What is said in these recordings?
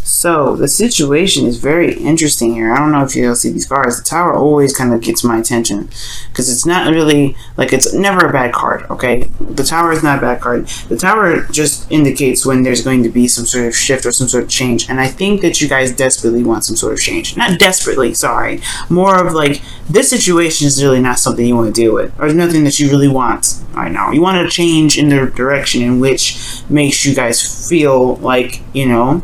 So the situation is very interesting here. I don't know if you'll see these cards. The Tower always kind of gets my attention because it's not really like, it's never a bad card. Okay, the Tower is not a bad card. The Tower just indicates when there's going to be some sort of shift or some sort of change, and I think that you guys desperately want some sort of change. Not desperately, sorry. More of like, this situation is really not something you want to deal with, or nothing that you really want right now. You want to change in the direction in which makes you guys feel like, you know,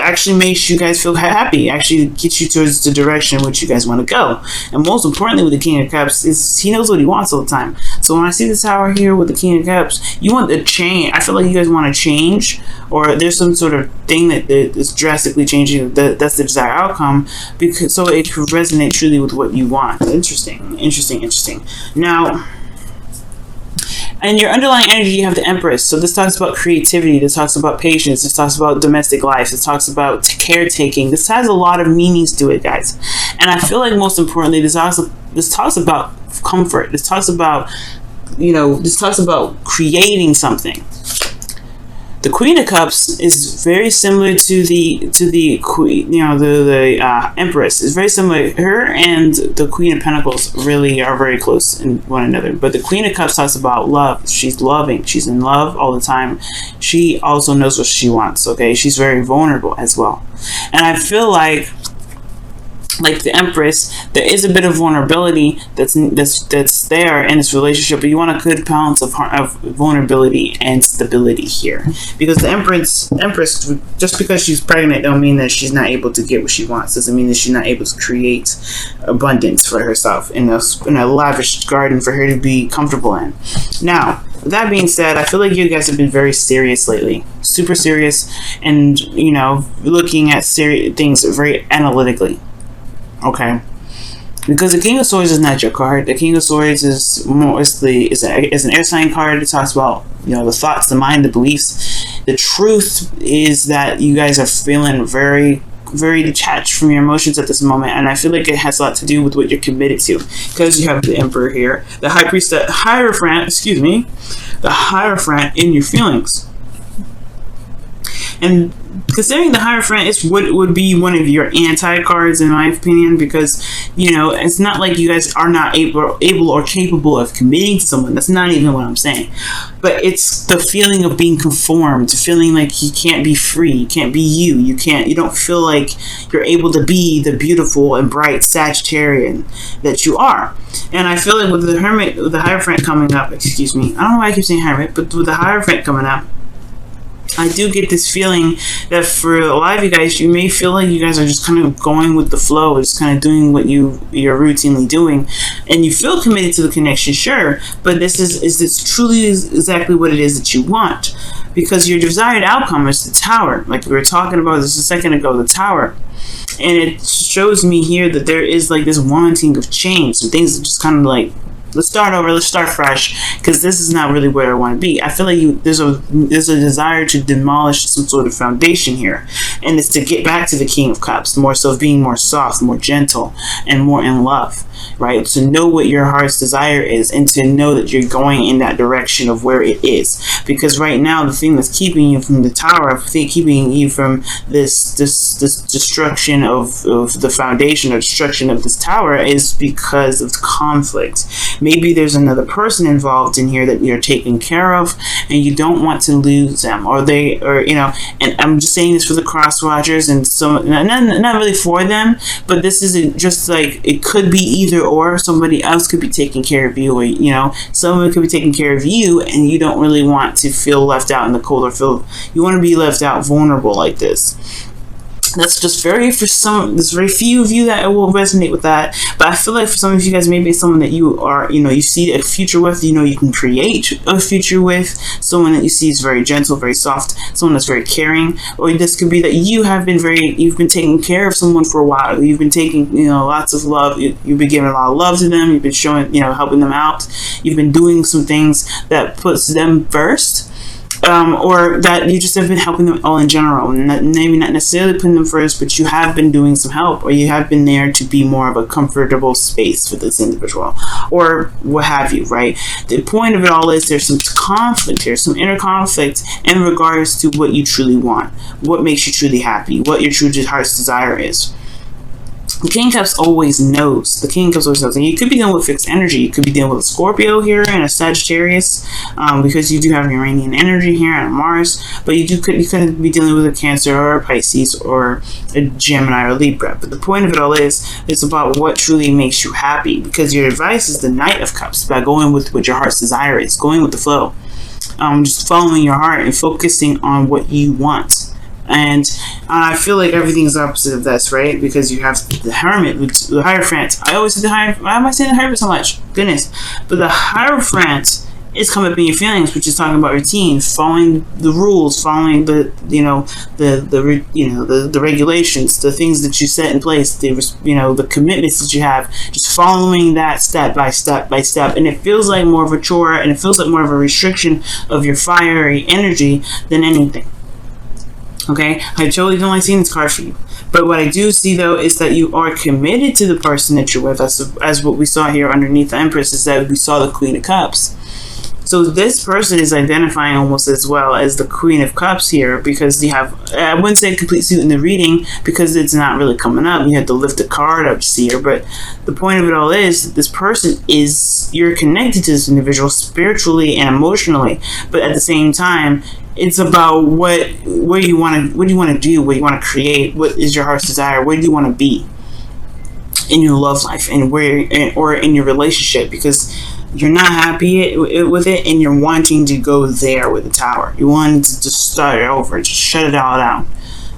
actually makes you guys feel happy, actually gets you towards the direction in which you guys want to go. And most importantly with the King of Cups is he knows what he wants all the time. So when I see the Tower here with the King of Cups, you want the change. I feel like you guys want to change, or there's some sort of thing that is drastically changing. That's the desired outcome, because so it could resonate truly with what you want. Interesting. Now, and your underlying energy, you have the Empress. So this talks about creativity. This talks about patience. This talks about domestic life. This talks about caretaking. This has a lot of meanings to it, guys. And I feel like most importantly, this talks about comfort. This talks about, you know, this talks about creating something. The Queen of Cups is very similar to the Queen, you know, the Empress is very similar. Her and the Queen of Pentacles really are very close in one another. But the Queen of Cups talks about love. She's loving. She's in love all the time. She also knows what she wants. Okay, she's very vulnerable as well. And I feel like the Empress, there is a bit of vulnerability that's there in this relationship, but you want a good balance of vulnerability and stability here, because the Empress, just because she's pregnant don't mean that she's not able to get what she wants. Doesn't mean that she's not able to create abundance for herself in a lavish garden for her to be comfortable in. Now, that being said, I feel like you guys have been very serious lately, super serious, and you know, looking at things very analytically. Okay, because the King of Swords is not your card. The King of Swords is mostly is an air sign card. It talks about, you know, the thoughts, the mind, the beliefs. The truth is that you guys are feeling very, very detached from your emotions at this moment, and I feel like it has a lot to do with what you're committed to, because you have the Emperor here, the High Priest, the Hierophant in your feelings. And considering the Hierophant is what would be one of your anti-cards, in my opinion, because, you know, it's not like you guys are not able or capable of committing to someone. That's not even what I'm saying. But it's the feeling of being conformed, feeling like you can't be free, you can't be you, you don't feel like you're able to be the beautiful and bright Sagittarian that you are. And I feel like with the Hermit, with the Hierophant coming up, excuse me, I don't know why I keep saying Hermit, but with the Hierophant coming up, I do get this feeling that for a lot of you guys, you may feel like you guys are just kind of going with the flow, just kind of doing what you're routinely doing, and you feel committed to the connection, sure, but is this truly exactly what it is that you want? Because your desired outcome is the Tower, like we were talking about this a second ago, the Tower. And it shows me here that there is like this wanting of change, and things are just kind of like, let's start over, let's start fresh, because this is not really where I want to be. I feel like there's a desire to demolish some sort of foundation here, and it's to get back to the King of Cups, more so being more soft, more gentle, and more in love, right? To know what your heart's desire is, and to know that you're going in that direction of where it is. Because right now, the thing that's keeping you from the Tower, keeping you from this destruction of the foundation, or destruction of this Tower, is because of conflict. Maybe there's another person involved in here that you're taking care of, and you don't want to lose them, or you know. And I'm just saying this for the cross watchers, and so not really for them, but this isn't just like, it could be either or. Somebody else could be taking care of you, or you know, someone could be taking care of you, and you don't really want to feel left out in the cold, or you want to be left out vulnerable like this. That's just there's very few of you that will resonate with that, but I feel like for some of you guys, maybe it's someone that you are, you know, you see a future with, you know, you can create a future with, someone that you see is very gentle, very soft, someone that's very caring. Or this could be that you've been taking care of someone for a while, you've been taking, you know, lots of love, you've been giving a lot of love to them, you've been showing, you know, helping them out, you've been doing some things that puts them first. or that you just have been helping them all in general, and maybe not necessarily putting them first, but you have been doing some help, or you have been there to be more of a comfortable space for this individual, or what have you, right? The point of it all is there's some conflict here, some inner conflict in regards to what you truly want, what makes you truly happy, what your true heart's desire is. The King of Cups always knows. The King of Cups always knows. And you could be dealing with fixed energy. You could be dealing with a Scorpio here and a Sagittarius, because you do have Uranian energy here and Mars. But you could be dealing with a Cancer or a Pisces or a Gemini or Libra. But the point of it all is, it's about what truly makes you happy. Because your advice is the Knight of Cups, by going with what your heart's desire is, going with the flow. Just following your heart and focusing on what you want. And I feel like everything's opposite of this, right? Because you have the Hermit, the Hierophant. I always say the Hierophant. Why am I saying the Hierophant so much? Goodness. But the Hierophant is coming up in your feelings, which is talking about routine, following the rules, following the regulations, the things that you set in place, the commitments that you have, just following that step by step by step. And it feels like more of a chore, and it feels like more of a restriction of your fiery energy than anything. Okay, I totally don't like seeing this card for you. But what I do see, though, is that you are committed to the person that you're with. As what we saw here underneath the Empress, is that we saw the Queen of Cups. So this person is identifying almost as well as the Queen of Cups here, because you have, I wouldn't say complete suit in the reading, because it's not really coming up. You have to lift the card up to see her. But the point of it all is, this person is, you're connected to this individual spiritually and emotionally. But at the same time, it's about what you want to do, what you want to create, what is your heart's desire, where do you want to be in your love life, and or in your relationship, because you're not happy with it, and you're wanting to go there with the Tower. You want to just start it over, just shut it all down,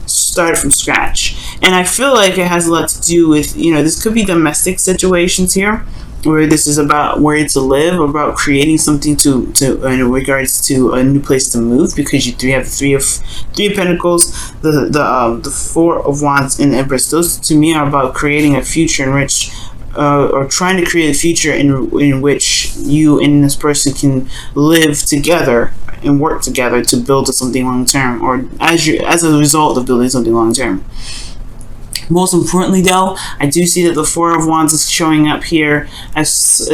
start from scratch. And I feel like it has a lot to do with, this could be domestic situations here, where this is about where to live, about creating something to in regards to a new place to move, because you have the three of Pentacles, the Four of Wands, and the Empress. Those to me are about creating a future in which, or trying to create a future in which you and this person can live together and work together to build something long term, or as a result of building something long term. Most importantly, though, I do see that the Four of Wands is showing up here as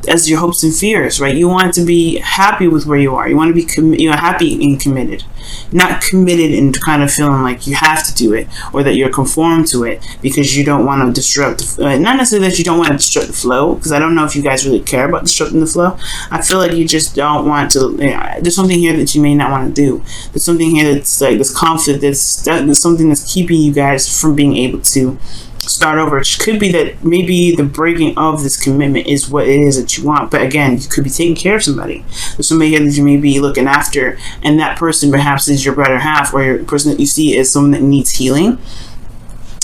as your hopes and fears, right? You want to be happy with where you are. You want to be happy and committed, not committed and kind of feeling like you have to do it, or that you're conformed to it because you don't want to disrupt. Not necessarily that you don't want to disrupt the flow, because I don't know if you guys really care about disrupting the flow. I feel like you just don't want to. There's something here that you may not want to do. There's something here that's like this conflict. There's something that's keeping you guys from being able to start over. It could be that maybe the breaking of this commitment is what it is that you want, but again, you could be taking care of somebody. There's somebody here that you may be looking after, and that person perhaps is your better half, or your person that you see is someone that needs healing.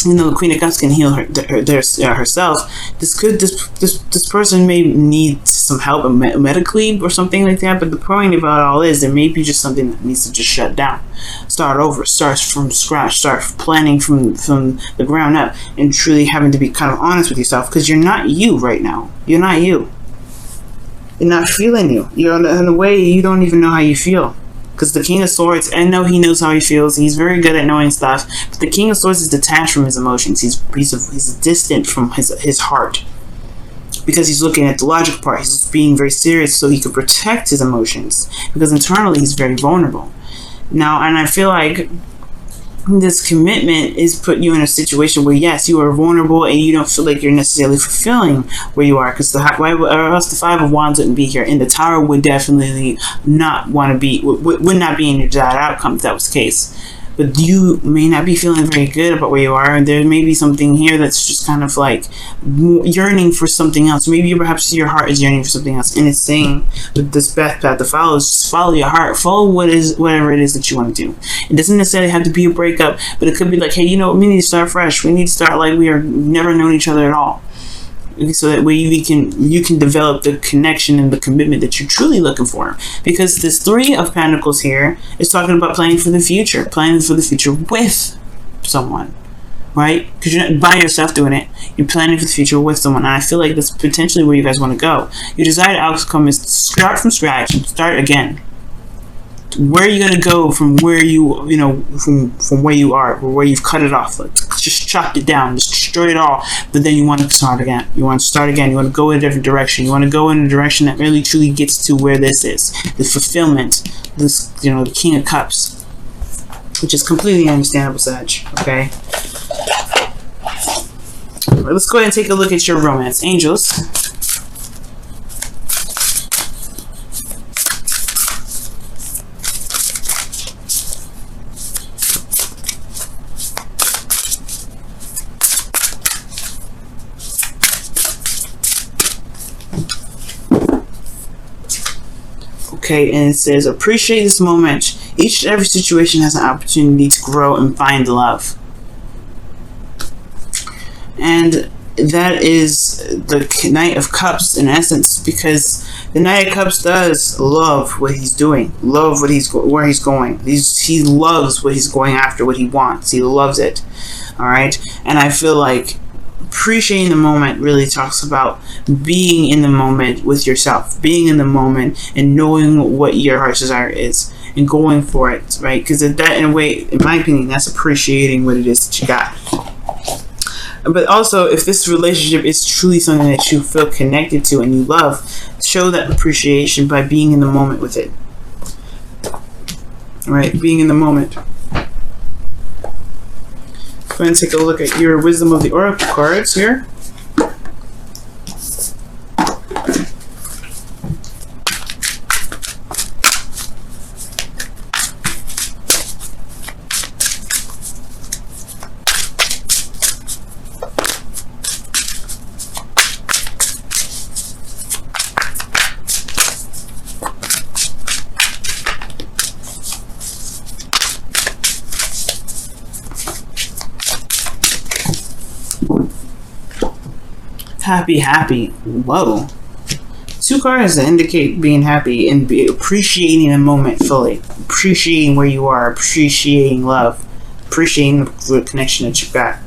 The Queen of Cups can heal herself. This person may need some help medically or something like that. But the point about it all is, there may be just something that needs to just shut down, start over, start from scratch, start planning from the ground up, and truly having to be kind of honest with yourself, because you're not you right now. You're not you. You're not feeling you. You're in a way you don't even know how you feel. Because the King of Swords, I know he knows how he feels. He's very good at knowing stuff. But the King of Swords is detached from his emotions. He's distant from his heart. Because he's looking at the logical part. He's being very serious so he could protect his emotions. Because internally he's very vulnerable. Now, and I feel like this commitment is put you in a situation where, yes, you are vulnerable and you don't feel like you're necessarily fulfilling where you are, because or else the Five of Wands wouldn't be here, and the Tower would definitely not want to be, would not be in your desired outcome if that was the case. But you may not be feeling very good about where you are, and there may be something here that's just kind of like yearning for something else. Maybe perhaps your heart is yearning for something else, and it's saying that this best path to follow is just follow your heart, follow whatever it is that you want to do. It doesn't necessarily have to be a breakup, but it could be like, hey, we need to start fresh. We need to start like we are never known each other at all. So that way you can develop the connection and the commitment that you're truly looking for. Because this Three of Pentacles here is talking about planning for the future with someone, right? Because you're not by yourself doing it. You're planning for the future with someone. And I feel like that's potentially where you guys want to go. Your desired outcome is to start from scratch and start again. Where are you going to go from where from where you are, or where you've cut it off? Like, just chopped it down, just destroy it all. But then you want to start again. You want to go in a different direction. You want to go in a direction that really truly gets to where this is, the fulfillment, this, the King of Cups, which is completely understandable, Sag. Okay. All right, let's go ahead and take a look at your romance, angels. Okay, and it says, appreciate this moment. Each and every situation has an opportunity to grow and find love. And that is the Knight of Cups in essence, because the Knight of Cups does love what he's doing, love where he's going. He loves what he's going after, what he wants. He loves it. All right, and I feel like appreciating the moment really talks about being in the moment with yourself, being in the moment and knowing what your heart's desire is and going for it, right? Because that, in a way, in my opinion, that's appreciating what it is that you got. But also, if this relationship is truly something that you feel connected to and you love, show that appreciation by being in the moment with it. All right, being in the moment. Go ahead and take a look at your Wisdom of the Oracle cards here. Happy. Whoa. Two cards that indicate being happy and appreciating the moment fully. Appreciating where you are. Appreciating love. Appreciating the connection that you've got.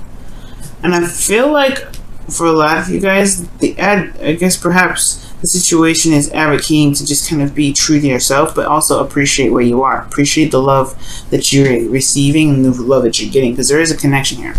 And I feel like for a lot of you guys, I guess perhaps the situation is advocating to just kind of be true to yourself, but also appreciate where you are. Appreciate the love that you're receiving and the love that you're getting, because there is a connection here.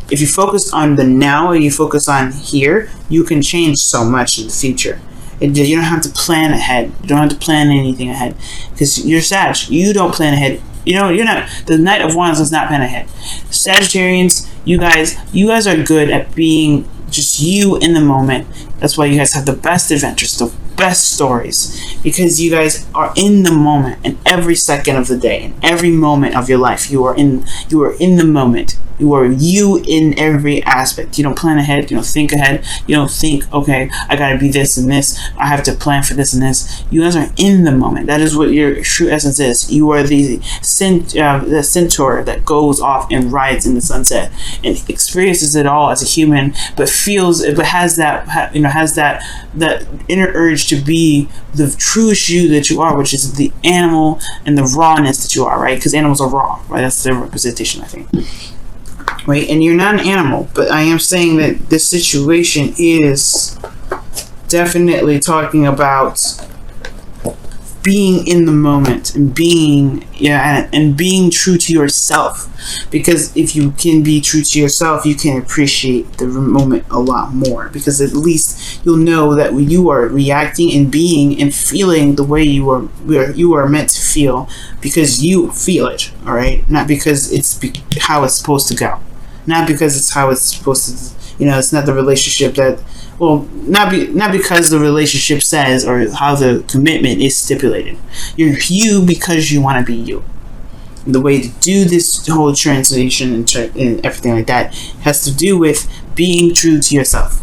If you focus on the now or you focus on here, you can change so much in the future. You don't have to plan ahead. You don't have to plan anything ahead. Because you're Sag. You don't plan ahead. You're not. The Knight of Wands does not plan ahead. Sagittarians, you guys are good at being just you in the moment. That's why you guys have the best adventures, the best stories, because you guys are in the moment in every second of the day, in every moment of your life. You are in the moment. You are you in every aspect. You don't plan ahead. You don't think ahead. You don't think, okay, I gotta be this and this. I have to plan for this and this. You guys are in the moment. That is what your true essence is. You are the centaur that goes off and rides in the sunset and experiences it all as a human, but has that inner urge to be the truest you that you are, which is the animal and the rawness that you are, right? Because animals are raw, right? That's their representation, I think. Right, and you're not an animal, but I am saying that this situation is definitely talking about being in the moment and being true to yourself. Because if you can be true to yourself, you can appreciate the moment a lot more. Because at least you'll know that when you are reacting and being and feeling the way you are meant to feel, because you feel it, all right, not because it's how it's supposed to go. Not because it's how it's supposed to, it's not the relationship that, not because the relationship says or how the commitment is stipulated. You're you because you want to be you. And the way to do this whole translation and everything like that has to do with being true to yourself.